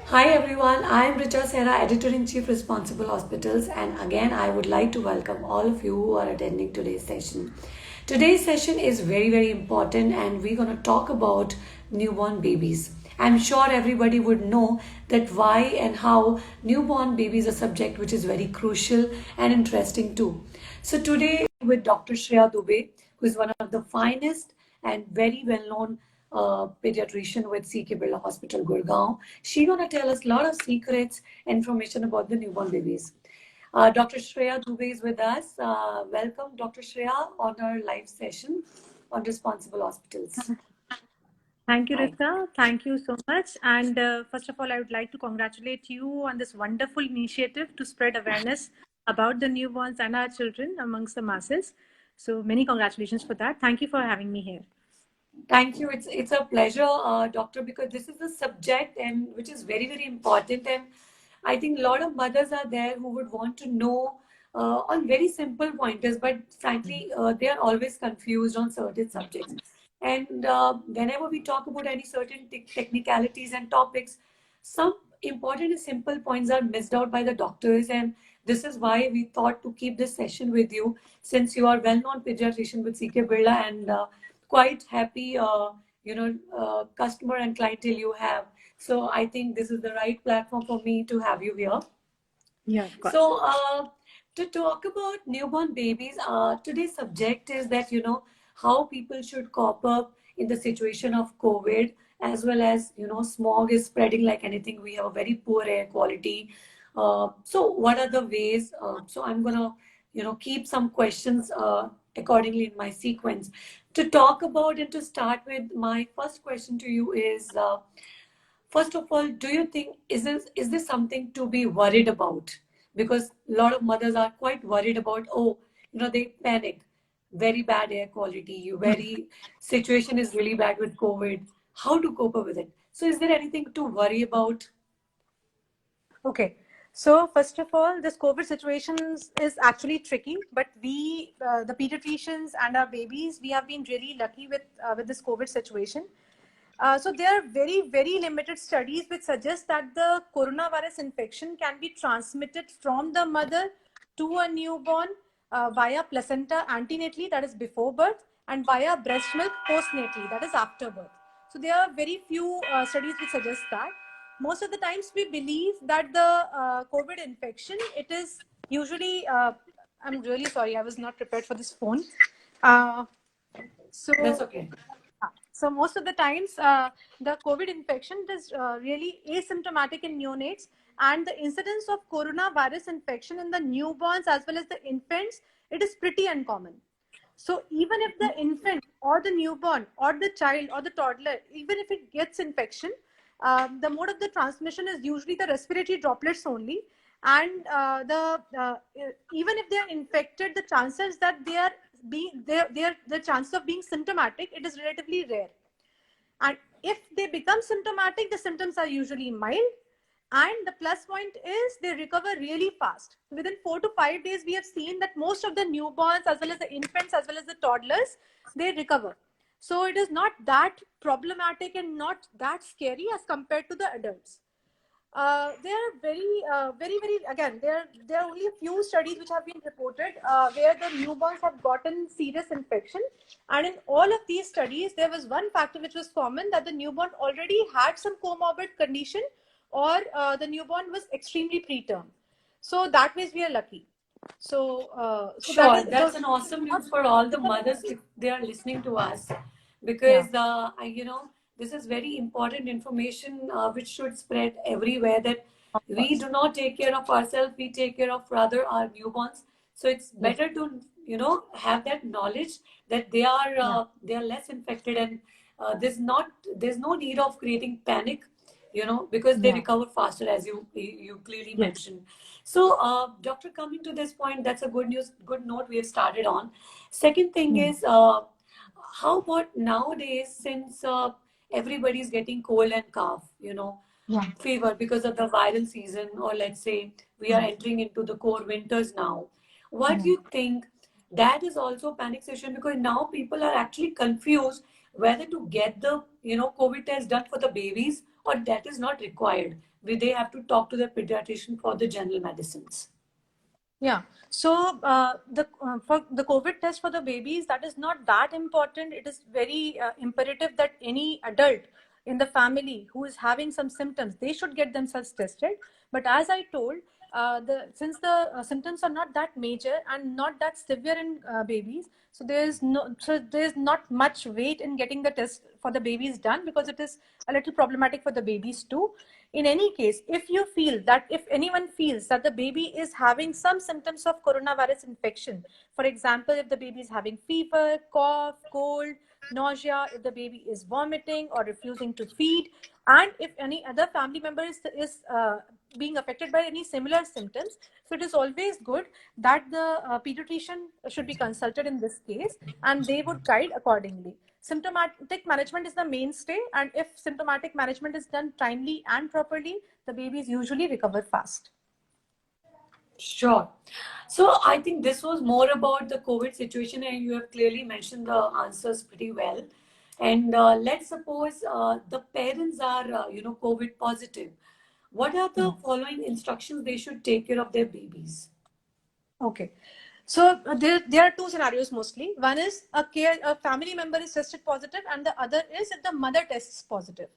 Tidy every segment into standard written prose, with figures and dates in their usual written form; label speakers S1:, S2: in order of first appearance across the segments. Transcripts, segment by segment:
S1: Hi everyone, I am Richa Sera, Editor-in-Chief Responsible Hospitals, and again I would like to welcome all of you who are attending today's session. Today's session is very important and we're going to talk about newborn babies. I'm sure everybody would know that why and how newborn babies are a subject which is very crucial and interesting too. So today with Dr. Shreya Dubey, who is one of the finest and very well-known pediatrician with CK Birla Hospital, Gurgaon. She's gonna tell us a lot of secrets, information about the newborn babies. Dr. Shreya Dubey is with us. Welcome, Dr. Shreya, on our live session on responsible hospitals.
S2: Thank you,
S1: Hi.
S2: Rita. Thank you so much. And first of all, I would like to congratulate you on this wonderful initiative to spread awareness about the newborns and our children amongst the masses. So many congratulations for that. Thank you for having me here.
S1: Thank you. It's a pleasure, doctor, because this is a subject and which is very important, and I think a lot of mothers are there who would want to know on very simple pointers, but frankly, they are always confused on certain subjects. And whenever we talk about any certain technicalities and topics, some important and simple points are missed out by the doctors, and this is why we thought to keep this session with you, since you are well-known pediatrician with CK Birla and quite happy, customer and clientele you have. So I think this is the right platform for me to have you here.
S2: Yeah, of course.
S1: So to talk about newborn babies, today's subject is that, how people should cope up in the situation of COVID, as well as, smog is spreading like anything. We have a very poor air quality. So what are the ways? So I'm going to, keep some questions accordingly in my sequence. To talk about and to start with, my first question to you is, first of all, do you think is this something to be worried about? Because a lot of mothers are quite worried about, they panic. Very bad air quality, very situation is really bad with COVID. How to cope up with it? So is there anything to worry about?
S2: Okay. So first of all, this COVID situation is actually tricky, but the pediatricians and our babies, we have been really lucky with this COVID situation. So there are very limited studies which suggest that the coronavirus infection can be transmitted from the mother to a newborn via placenta antenatally, that is before birth, and via breast milk postnatally, that is after birth. So there are very few studies which suggest that. Most of the times we believe that the COVID infection, it is usually, I'm really sorry, I was not prepared for this phone. Uh,
S1: That's
S2: so
S1: okay.
S2: so most of the times, the COVID infection is really asymptomatic in neonates, and the incidence of coronavirus infection in the newborns as well as the infants, it is pretty uncommon. So even if the infant or the newborn or the child or the toddler, even if it gets infection, the mode of the transmission is usually the respiratory droplets only. And even if they are infected, the chances that they are the chances of being symptomatic, it is relatively rare. And if they become symptomatic, the symptoms are usually mild. And the plus point is they recover really fast. Within 4 to 5 days, we have seen that most of the newborns, as well as the infants, as well as the toddlers, they recover. So it is not that problematic and not that scary as compared to the adults. There are very again. There are only a few studies which have been reported where the newborns have gotten serious infection, and in all of these studies, there was one factor which was common, that the newborn already had some comorbid condition, or the newborn was extremely preterm. So that means we are lucky. So that
S1: Sure,
S2: is
S1: that's an awesome news for all the mothers if they are listening to us,
S2: yeah.
S1: because this is very important information which should spread everywhere. That
S2: Of
S1: we
S2: course.
S1: do not take care of ourselves; we take care of rather our newborns. So it's
S2: Yes.
S1: better to have that knowledge that
S2: Yeah.
S1: they are less infected, and there's no need of creating panic, because they
S2: Yeah.
S1: recover faster, as you clearly
S2: Yes.
S1: mentioned. So, doctor, coming to this point, that's a good note we have started on. Second thing
S2: Hmm.
S1: is, how about nowadays, since everybody's getting cold and cough,
S2: Yeah.
S1: fever because of the viral season, or let's say we are entering into the cold winters now. What do
S2: Yeah.
S1: you think? That is also a panic situation, because now people are actually confused whether to get the COVID test done for the babies, or that is not required. they have to talk to their pediatrician for the general medicines?
S2: Yeah. So the for the COVID test for the babies, that is not that important. It is very imperative that any adult in the family who is having some symptoms, they should get themselves tested. But as I told, since the symptoms are not that major and not that severe in babies, so there's not much weight in getting the test for the babies done, because it is a little problematic for the babies too. In any case, if anyone feels that the baby is having some symptoms of coronavirus infection, for example, if the baby is having fever, cough, cold, nausea, if the baby is vomiting or refusing to feed, and if any other family member is being affected by any similar symptoms, so it is always good that the pediatrician should be consulted in this case, and they would guide accordingly. Symptomatic management is the mainstay, and if symptomatic management is done timely and properly, the babies usually recover fast.
S1: Sure. So I think this was more about the COVID situation, and you have clearly mentioned the answers pretty well. And let's suppose the parents are, COVID positive. What are the following instructions they should take care of their babies?
S2: Okay. So there are two scenarios mostly. One is a family member is tested positive, and the other is if the mother tests positive.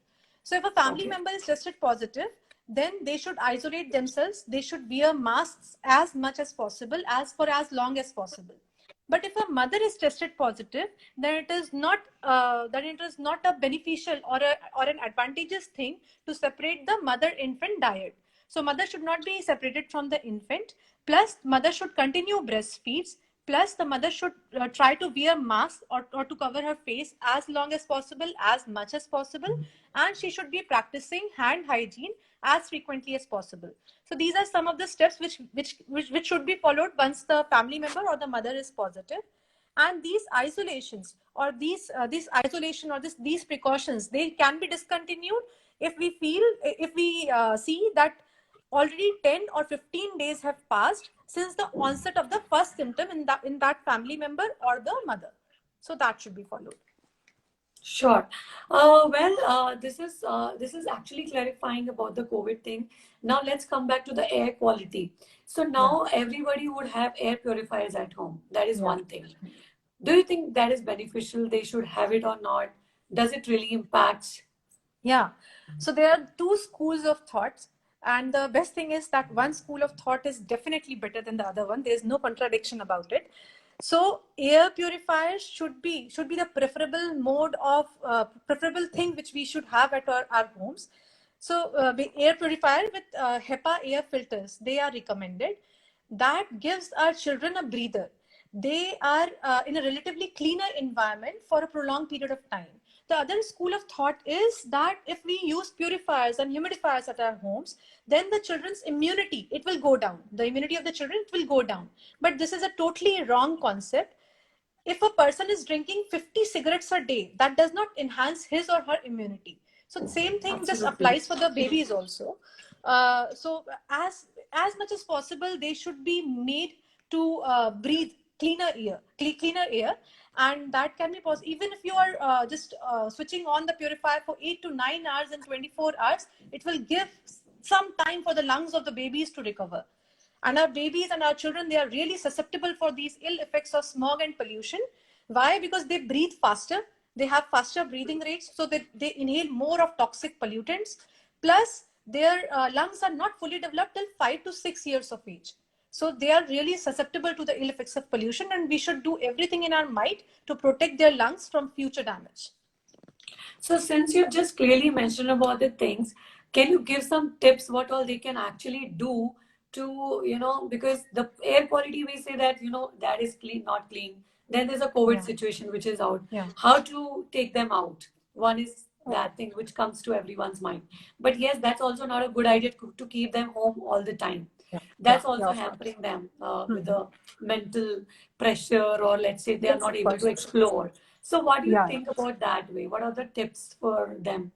S2: So if a family
S1: Okay.
S2: member is tested positive, then they should isolate themselves. They should wear masks as much as possible, as for as long as possible. But if a mother is tested positive, then it is not a beneficial or an advantageous thing to separate the mother-infant diet. So mother should not be separated from the infant. Plus, mother should continue breastfeeds. Plus, the mother should try to wear mask or to cover her face as long as possible, as much as possible, and she should be practicing hand hygiene as frequently as possible. So these are some of the steps which should be followed once the family member or the mother is positive. And these isolations or these isolation or these precautions, they can be discontinued if we see that already 10 or 15 days have passed since the onset of the first symptom in that family member or the mother. So that should be followed.
S1: Sure. This is actually clarifying about the COVID thing. Now let's come back to the air quality. So
S2: Yeah.
S1: now everybody would have air purifiers at home. That is
S2: Yeah.
S1: one thing. Do you think that is beneficial? They should have it or not? Does it really impact?
S2: Yeah. So there are two schools of thoughts. And the best thing is that one school of thought is definitely better than the other one. There's no contradiction about it. So air purifiers should be the preferable thing which we should have at our homes. So the air purifier with HEPA air filters, they are recommended. That gives our children a breather. They are in a relatively cleaner environment for a prolonged period of time. The other school of thought is that if we use purifiers and humidifiers at our homes, then the children's immunity, it will go down. The immunity of the children, it will go down. But this is a totally wrong concept. If a person is drinking 50 cigarettes a day, that does not enhance his or her immunity. So the same thing just
S1: Absolutely.
S2: applies for the babies also. So as much as possible, they should be made to breathe cleaner air, and that can be possible even if you are just switching on the purifier for 8 to 9 hours and 24 hours. It will give some time for the lungs of the babies to recover. And our babies and our children, they are really susceptible for these ill effects of smog and pollution. Why? Because they breathe faster, they have faster breathing rates, so they inhale more of toxic pollutants. Plus their lungs are not fully developed till 5 to 6 years of age. So they are really susceptible to the ill effects of pollution, and we should do everything in our might to protect their lungs from future damage.
S1: So since you've just clearly mentioned about the things, can you give some tips what all they can actually do to, because the air quality, we say that, that is clean, not clean. Then there's a COVID
S2: Yeah.
S1: situation which is out.
S2: Yeah.
S1: How to take them out? One is
S2: Okay.
S1: that thing which comes to everyone's mind. But yes, that's also not a good idea to keep them home all the time.
S2: Yeah.
S1: That's
S2: Yeah,
S1: also
S2: of course.
S1: hampering them with the mental pressure, or let's say they are
S2: Yes,
S1: not
S2: of
S1: able
S2: course.
S1: to explore. So what do you
S2: Yeah.
S1: think about that way? What are the tips for them?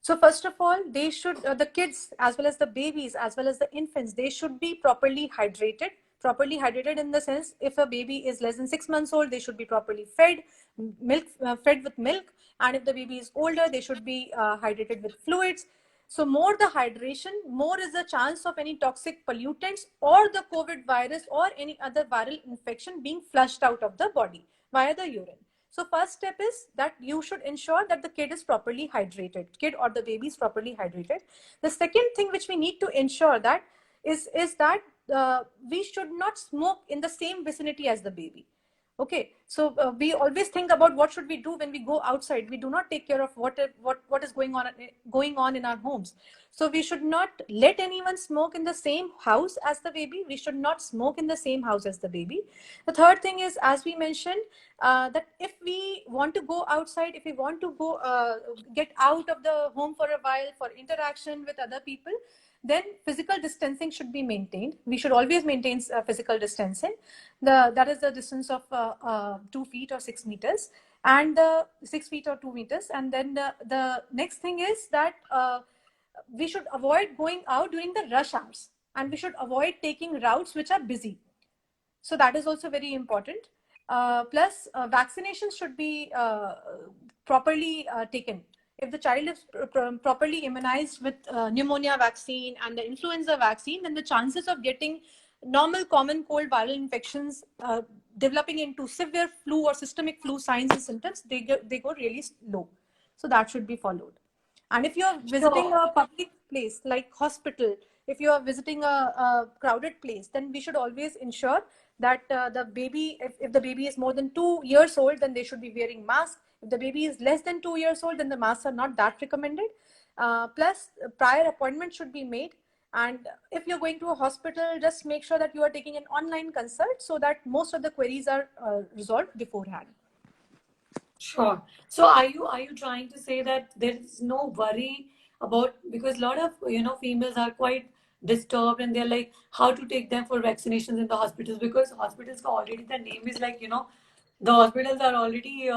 S2: So first of all, they should the kids as well as the babies as well as the infants, they should be properly hydrated. Properly hydrated in the sense, if a baby is less than 6 months old, they should be properly fed with milk, and if the baby is older, they should be hydrated with fluids. So more the hydration, more is the chance of any toxic pollutants or the COVID virus or any other viral infection being flushed out of the body via the urine. So first step is that you should ensure that the kid is properly hydrated, kid or the baby is properly hydrated. The second thing which we need to ensure that is that we should not smoke in the same vicinity as the baby. Okay, so we always think about what should we do when we go outside. We do not take care of what is going on in our homes. So we should not let anyone smoke in the same house as the baby. We should not smoke in the same house as the baby. The third thing is, as we mentioned, that if we want to go outside, if we want to go get out of the home for a while for interaction with other people, then physical distancing should be maintained. We should always maintain physical distancing. That is the distance of 2 feet or 6 meters, and 6 feet or 2 meters. And then the next thing is that we should avoid going out during the rush hours, and we should avoid taking routes which are busy. So that is also very important. Plus, vaccinations should be properly taken. If the child is properly immunized with pneumonia vaccine and the influenza vaccine, then the chances of getting normal common cold viral infections developing into severe flu or systemic flu signs and symptoms, they go really low. So that should be followed. And if you're visiting a public place like hospital, if you are visiting a crowded place, then we should always ensure that the baby, if the baby is more than 2 years old, then they should be wearing masks. If the baby is less than 2 years old, then the masks are not that recommended. Plus, prior appointment should be made. And if you're going to a hospital, just make sure that you are taking an online consult so that most of the queries are resolved beforehand.
S1: Sure. So are you trying to say that there is no worry about, because a lot of females are quite disturbed and they're like how to take them for vaccinations in the hospitals, because hospitals already, the name is like the hospitals are already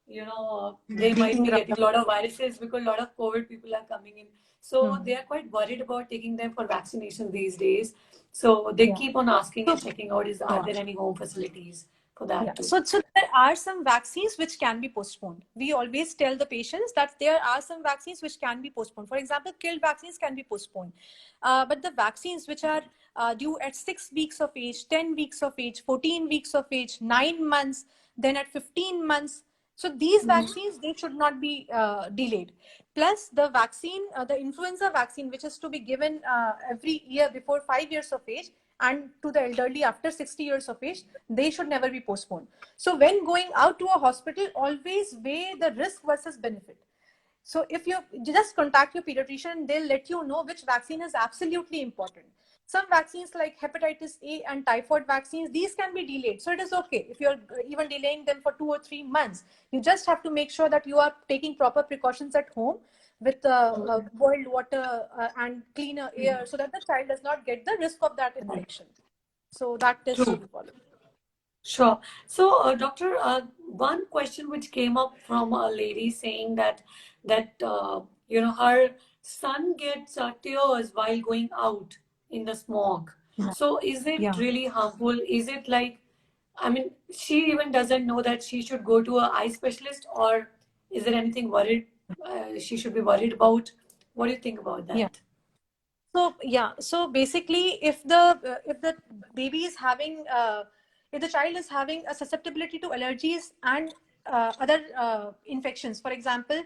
S1: they might
S2: Beating
S1: be
S2: around
S1: getting a lot of viruses because a lot of COVID people are coming in. So
S2: the-
S1: they are quite worried about taking them for vaccination these days. So they
S2: Yeah.
S1: keep on asking
S2: So,
S1: and checking out, are
S2: yeah.
S1: there any home facilities for
S2: Yeah.
S1: that too?
S2: So there are some vaccines which can be postponed. We always tell the patients that there are some vaccines which can be postponed. For example, killed vaccines can be postponed. But the vaccines which are due at 6 weeks of age, 10 weeks of age, 14 weeks of age, 9 months, then at 15 months. So these vaccines, they should not be delayed. Plus the vaccine, the influenza vaccine, which is to be given every year before 5 years of age, and to the elderly after 60 years of age, they should never be postponed. So when going out to a hospital, always weigh the risk versus benefit. So if you just contact your pediatrician, they'll let you know which vaccine is absolutely important. Some vaccines like hepatitis A and typhoid vaccines, these can be delayed. So it is okay if you're even delaying them for 2 or 3 months. You just have to make sure that you are taking proper precautions at home with boiled water and cleaner air so that the child does not get the risk of that infection. So that is to
S1: True.
S2: be followed.
S1: Sure. So, doctor, one question which came up from a lady saying that her son gets tears while going out in the smog.
S2: Yeah.
S1: So, is it
S2: Yeah.
S1: really harmful? Is it like, I mean, she even doesn't know that she should go to a eye specialist, or is there anything worried she should be worried about? What do you think about
S2: Yeah.
S1: that?
S2: So yeah, so basically, if the baby is having if the child is having a susceptibility to allergies and other infections, for example,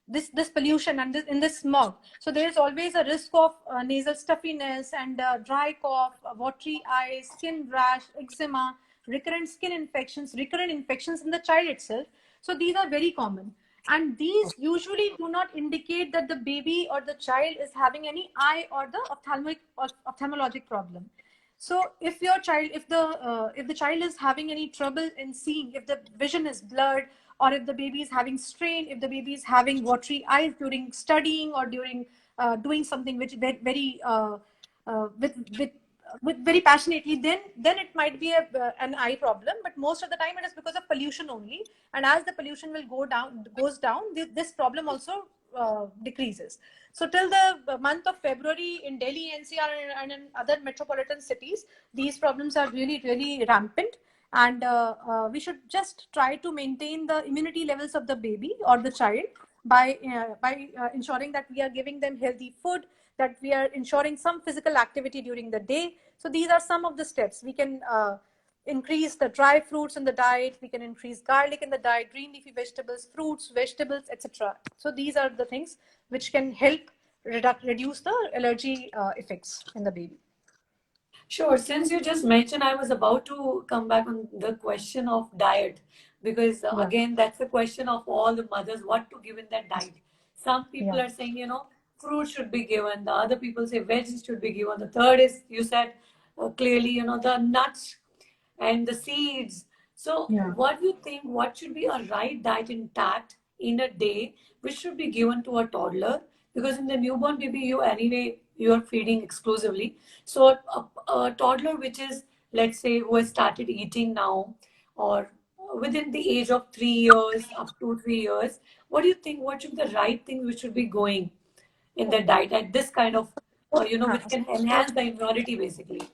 S2: this pollution and in this smog, so there is always a risk of nasal stuffiness and dry cough, watery eyes, skin rash, eczema, recurrent infections in the child itself. So these are very common. And these usually do not indicate that the baby or the child is having any eye or the ophthalmologic problem. So if the child is having any trouble in seeing, if the vision is blurred, or if the baby is having strain, if the baby is having watery eyes during studying or during doing something which very with very passionately, then it might be an eye problem. But most of the time it is because of pollution only. And as the pollution will goes down, this problem also decreases. So till the month of February in Delhi, NCR, and in other metropolitan cities, these problems are really, really rampant. And we should just try to maintain the immunity levels of the baby or the child by ensuring that we are giving them healthy food, that we are ensuring some physical activity during the day. So these are some of the steps. We can increase the dry fruits in the diet, we can increase garlic in the diet, green leafy vegetables, fruits, vegetables, etc. So these are the things which can help reduce the allergy effects in the baby.
S1: Sure. Since you just mentioned, I was about to come back on the question of diet because
S2: Yeah.
S1: again, that's the question of all the mothers, what to give in that diet. Some people
S2: Yeah.
S1: are saying, fruit should be given. The other people say veggies should be given. The third is, you said clearly, the nuts and the seeds. So,
S2: Yeah.
S1: what do you think? What should be a right diet intact in a day, which should be given to a toddler? Because in the newborn baby, you are feeding exclusively. So, a toddler which is, let's say, who has started eating now, or within the age of 3 years up to 3 years, what do you think? What should be the right thing which should be going in the diet at this kind of,
S2: Huh.
S1: which can enhance the immunity basically?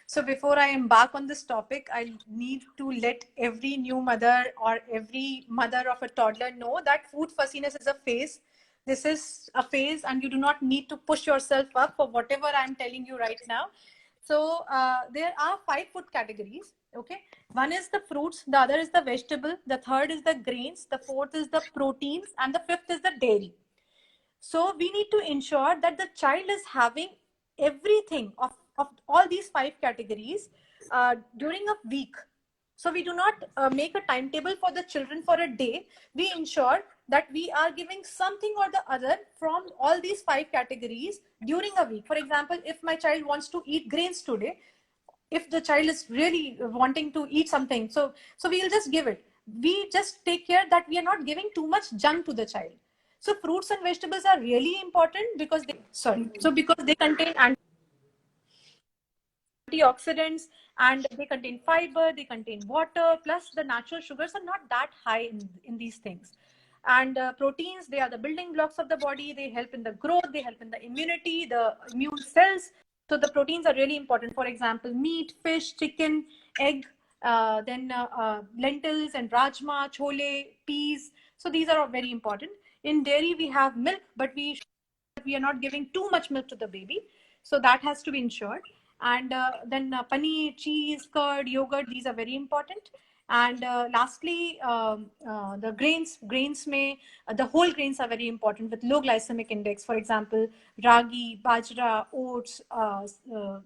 S2: So before I embark on this topic, I need to let every new mother or every mother of a toddler know that food fussiness is a phase. This is a phase, and you do not need to push yourself up for whatever I'm telling you right now. So there are 5 food categories. Okay, one is the fruits, the other is the vegetable, the third is the grains, the fourth is the proteins, and the fifth is the dairy. So we need to ensure that the child is having everything of all these 5 categories during a week. So we do not make a timetable for the children for a day. We ensure that we are giving something or the other from all these 5 categories during a week. For example, if my child wants to eat grains today, if the child is really wanting to eat something, so we'll just give it. We just take care that we are not giving too much junk to the child. So fruits and vegetables are really important because they contain antioxidants, and they contain fiber, they contain water, plus the natural sugars are not that high in these things. And proteins, they are the building blocks of the body. They help in the growth, they help in the immunity, the immune cells. So the proteins are really important. For example, meat, fish, chicken, egg, then lentils and rajma, chole, peas. So these are all very important. In dairy, we have milk, but we are not giving too much milk to the baby. So that has to be ensured. And then paneer, cheese, curd, yogurt, these are very important. And lastly, the the whole grains are very important with low glycemic index. For example, ragi, bajra, oats,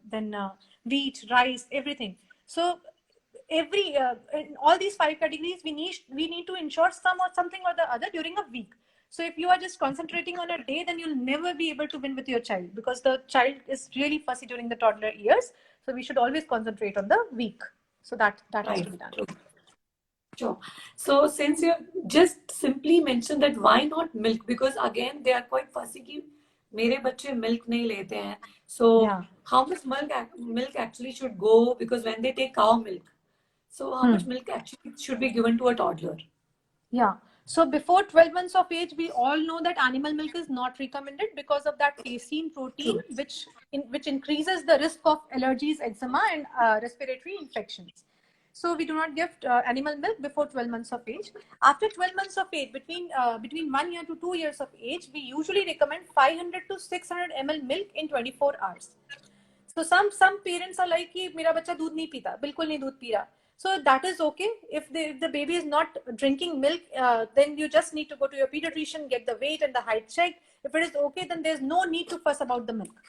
S2: then wheat, rice, everything. So every in all these 5 categories, we need to ensure something or the other during a week. So if you are just concentrating on a day, then you'll never be able to win with your child, because the child is really fussy during the toddler years. So we should always concentrate on the week. So that has to
S1: Right.
S2: be done.
S1: Sure. So since you just simply mentioned that why not milk? Because again, they are quite fussy कि मेरे बच्चे milk नहीं लेते हैं. So
S2: Yeah.
S1: how much milk actually should go? Because when they take cow milk, so how much
S2: Hmm.
S1: milk actually should be given to a toddler?
S2: Yeah. So before 12 months of age, we all know that animal milk is not recommended because of that casein protein,
S1: True.
S2: which increases the risk of allergies, eczema, and respiratory infections. So we do not give animal milk before 12 months of age. After 12 months of age, between 1 year to 2 years of age, we usually recommend 500 to 600 ml milk in 24 hours. So some parents are like कि मेरा बच्चा दूध नहीं पीता, बिल्कुल नहीं दूध P रहा. So that is okay. If the baby is not drinking milk, then you just need to go to your pediatrician, get the weight and the height checked. If it is okay, then there's no need to fuss about the milk.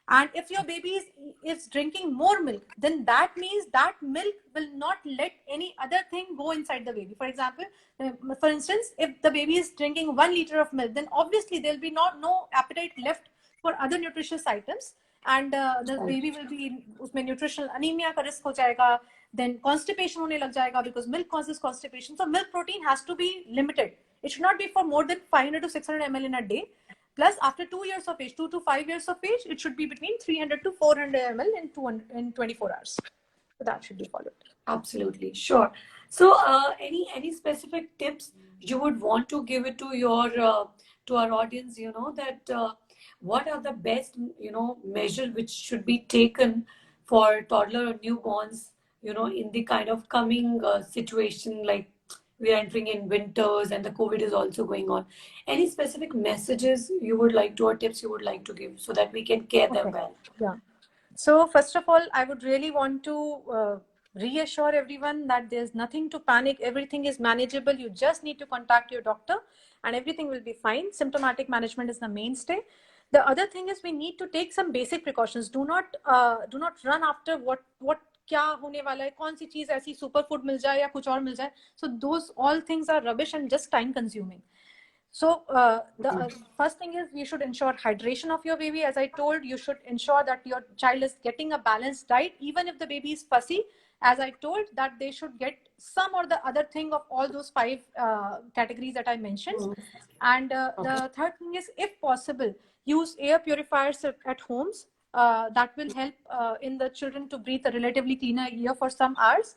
S2: And if your baby is drinking more milk, then that means that milk will not let any other thing go inside the baby. For example, for instance, if the baby is drinking 1 liter of milk, then obviously there'll be no appetite left for other nutritious items, and the
S1: Right.
S2: baby will be उसमें nutritional anemia का risk हो जाएगा, then constipation होने लग जाएगा because milk causes constipation. So milk protein has to be limited. It should not be for more than 500 to 600 ml in a day. Plus, after 2 years of age, 2 to 5 years of age, it should be between 300 to 400 ml in 24 hours. So that should be followed.
S1: Absolutely, sure. So, any specific tips you would want to give it to our audience? That what are the best measures which should be taken for toddler or newborns? In the kind of coming situation, like we are entering in winters and the COVID is also going on. Any specific messages you would like to, or tips you would like to give so that we can care them
S2: Okay.
S1: well?
S2: Yeah. So first of all, I would really want to reassure everyone that there's nothing to panic. Everything is manageable. You just need to contact your doctor, and everything will be fine. Symptomatic management is the mainstay. The other thing is we need to take some basic precautions. Do not run after what क्या होने वाला है, कौन सी चीज ऐसी super food मिल जाए या कुछ और मिल जाए. So those all things are rubbish and just time consuming. So the first thing is you should ensure hydration of your baby. As I told, you should ensure that your child is getting a balanced diet, even if the baby is fussy. As I told, that they should get some or the other thing of all those five categories that I mentioned. And
S1: Okay.
S2: the third thing is, if possible, use air purifiers at homes. That will help in the children to breathe a relatively cleaner air for some hours.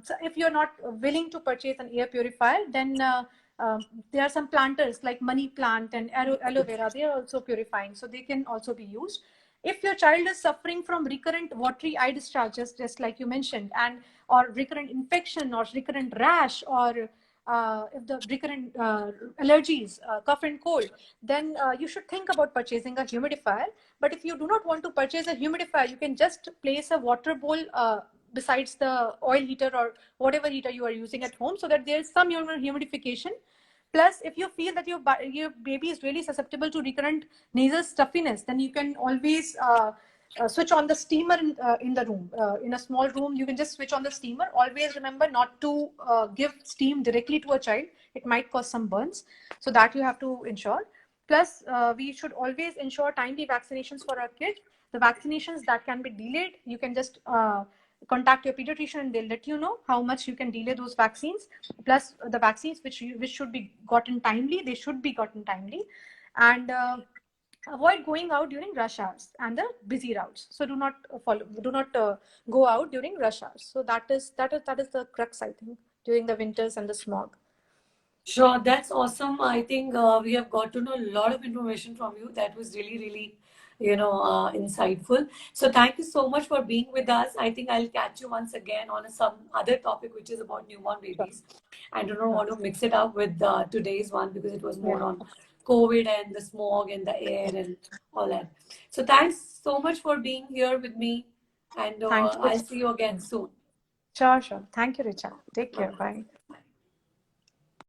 S2: So if you're not willing to purchase an air purifier, then there are some planters like money plant and aloe vera. They are also purifying, so they can also be used. If your child is suffering from recurrent watery eye discharges, just like you mentioned, and or recurrent infection or recurrent rash, or if the recurrent allergies, cough and cold, then you should think about purchasing a humidifier. But if you do not want to purchase a humidifier, you can just place a water bowl besides the oil heater or whatever heater you are using at home, so that there is some humidification. Plus, if you feel that your baby is really susceptible to recurrent nasal stuffiness, then you can always switch on the steamer in the room. In a small room, you can just switch on the steamer. Always remember not to give steam directly to a child. It might cause some burns. So that you have to ensure. Plus, we should always ensure timely vaccinations for our kids. The vaccinations that can be delayed, you can just contact your pediatrician and they'll let you know how much you can delay those vaccines. Plus, the vaccines which should be gotten timely, they should be gotten timely. And avoid going out during rush hours and the busy routes. So do not go out during rush hours. So that is the crux, I think, during the winters and the smog.
S1: Sure, that's awesome. I think we have got to know a lot of information from you. That was really, really, insightful. So thank you so much for being with us. I think I'll catch you once again on some other topic, which is about newborn
S2: Sure.
S1: babies. I do not
S2: Sure.
S1: want to mix it up with today's one because it was more
S2: Yeah.
S1: on COVID and the smog and the air and all that. So thanks so much for being here with me, and
S2: Thank you.
S1: I'll see you again soon.
S2: Sure. Thank you, Richa. Take care.
S1: Bye.
S2: Bye.